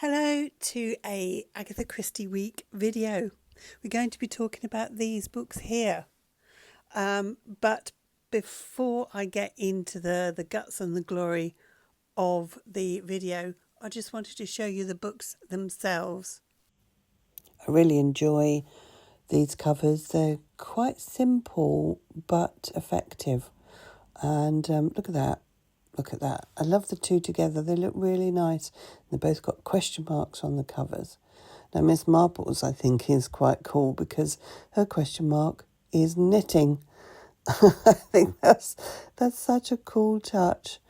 Hello to a Agatha Christie Week video. We're going to be talking about these books here. But before I get into the guts and the glory of the video, I just wanted to show you the books themselves. I really enjoy these covers. They're quite simple but effective. And look at that. Look at that. I love the two together. They look really nice. They've both got question marks on the covers. Now, Miss Marple's, I think, is quite cool because her question mark is knitting. I think that's such a cool touch.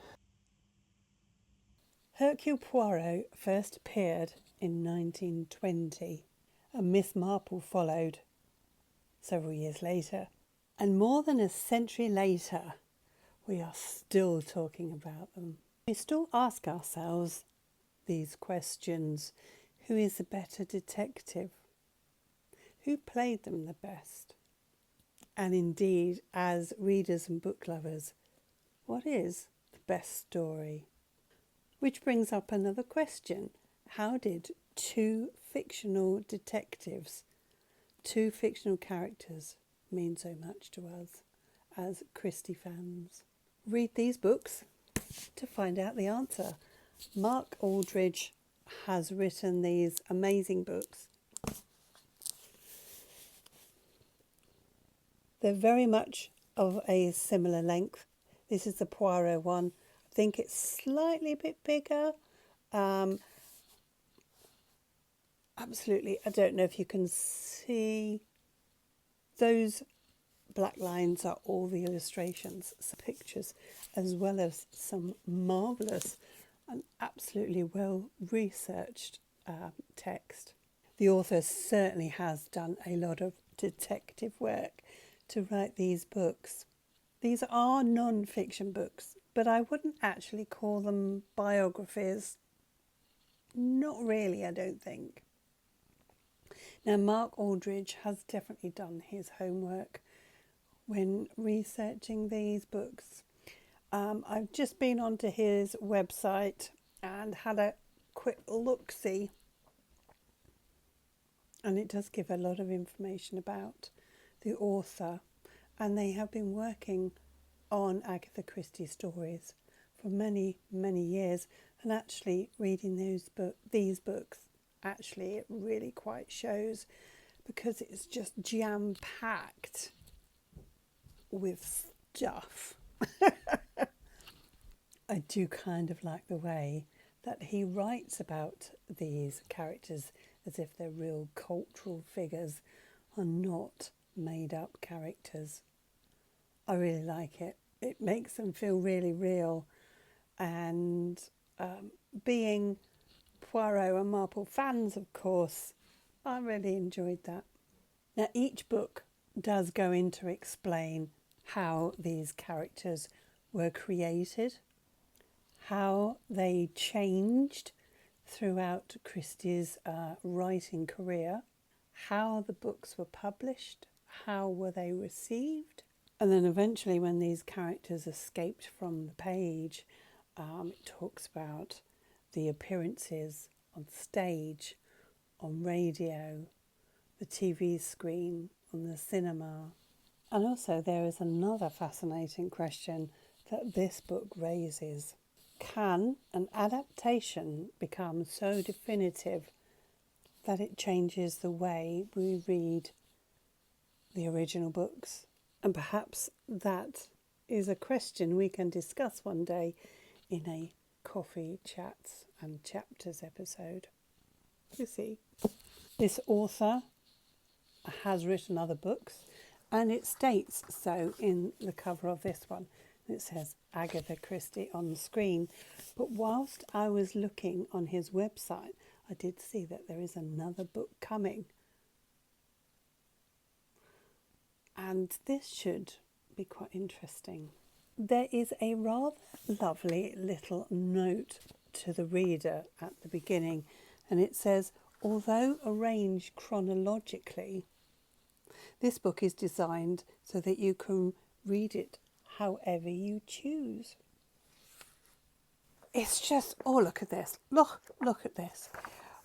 Hercule Poirot first appeared in 1920 and Miss Marple followed several years later. And more than a century later, we are still talking about them. We still ask ourselves these questions. Who is the better detective? Who played them the best? And indeed, as readers and book lovers, what is the best story? Which brings up another question. How did two fictional detectives, two fictional characters, mean so much to us as Christie fans? Read these books to find out the answer. Mark Aldridge has written these amazing books. They're very much of a similar length. This is the Poirot one. I think it's slightly a bit bigger. Absolutely, I don't know if you can see those black lines are all the illustrations, some pictures, as well as some marvellous and absolutely well researched text. The author certainly has done a lot of detective work to write these books. These are non-fiction books, but I wouldn't actually call them biographies. Not really, I don't think. Now, Mark Aldridge has definitely done his homework when researching these books. I've just been onto his website and had a quick look-see, and it does give a lot of information about the author, and they have been working on Agatha Christie stories for many, many years, and actually reading these books, actually it really quite shows, because it's just jam-packed with stuff. I do kind of like the way that he writes about these characters as if they're real cultural figures and not made up characters. I really like it. It makes them feel really real, and being Poirot and Marple fans, of course, I really enjoyed that. Now, each book does go in to explain how these characters were created, how they changed throughout Christie's writing career, how the books were published, how were they received, and then eventually when these characters escaped from the page, it talks about the appearances on stage, on radio, the TV screen, on the cinema. And also there is another fascinating question that this book raises. Can an adaptation become so definitive that it changes the way we read the original books? And perhaps that is a question we can discuss one day in a Coffee Chats and Chapters episode. You see, this author has written other books, and it states so in the cover of this one. It says Agatha Christie on the screen. But whilst I was looking on his website, I did see that there is another book coming. And this should be quite interesting. There is a rather lovely little note to the reader at the beginning, and it says, although arranged chronologically, this book is designed so that you can read it however you choose. It's just, oh, look at this. Look at this.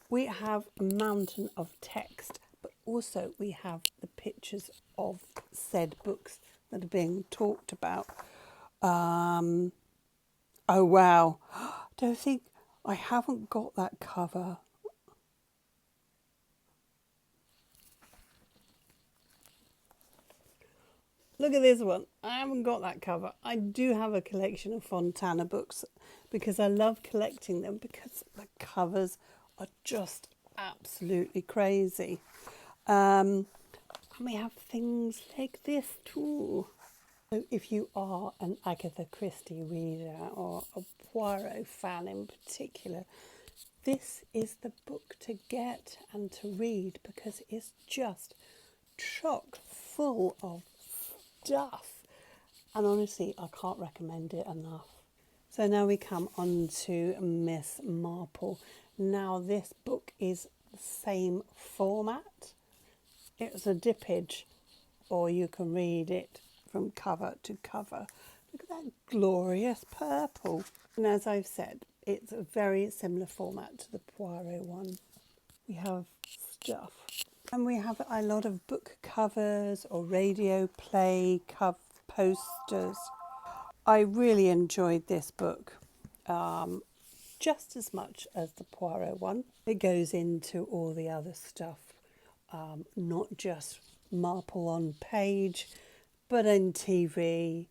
We have a mountain of text, but also we have the pictures of said books that are being talked about. Oh wow, don't think I haven't got that cover. Look at this one. I haven't got that cover. I do have a collection of Fontana books because I love collecting them because the covers are just absolutely crazy. And we have things like this too. So if you are an Agatha Christie reader or a Poirot fan in particular, this is the book to get and to read because it's just chock full of stuff. And honestly, I can't recommend it enough. So now we come on to Miss Marple. Now this book is the same format. It's a dippage, or you can read it from cover to cover. Look at that glorious purple. And as I've said, it's a very similar format to the Poirot one. We have stuff. And we have a lot of book covers or radio play posters. I really enjoyed this book just as much as the Poirot one. It goes into all the other stuff, not just Marple on page, but in TV,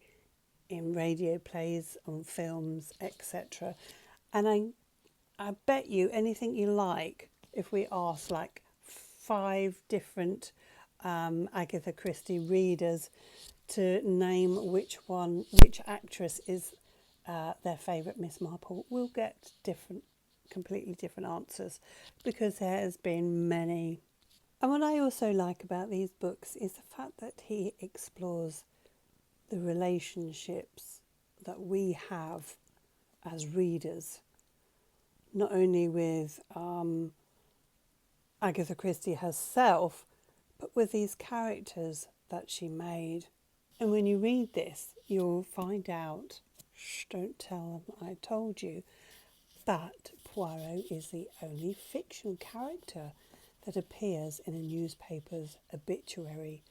in radio plays, on films, etc. And I bet you anything you like, if we ask like 5 different Agatha Christie readers to name which actress is their favourite Miss Marple, we'll get completely different answers because there has been many. And what I also like about these books is the fact that he explores the relationships that we have as readers, not only with Agatha Christie herself, but with these characters that she made. And when you read this, you'll find out, shh, don't tell them I told you, but Poirot is the only fiction character that appears in a newspaper's obituary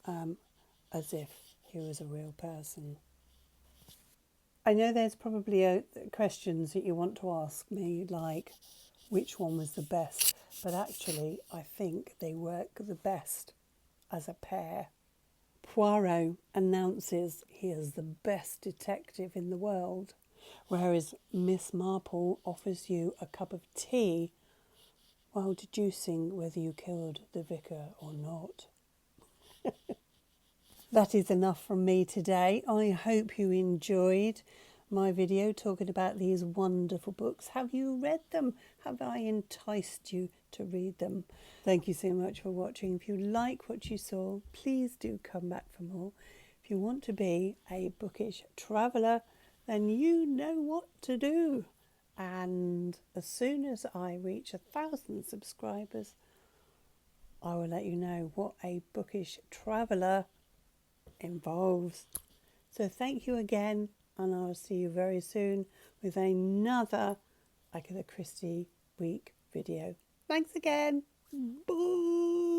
as if he was a real person. I know there's probably questions that you want to ask me, like which one was the best, but actually I think they work the best as a pair. Poirot announces he is the best detective in the world, whereas Miss Marple offers you a cup of tea while deducing whether you killed the vicar or not. That is enough from me today. I hope you enjoyed my video talking about these wonderful books. Have you read them? Have I enticed you to read them? Thank you so much for watching. If you like what you saw, please do come back for more. If you want to be a bookish traveller, then you know what to do. And as soon as I reach 1,000 subscribers, I will let you know what a bookish traveller involves. So thank you again, and I'll see you very soon with another Agatha Christie week video. Thanks again. Bye.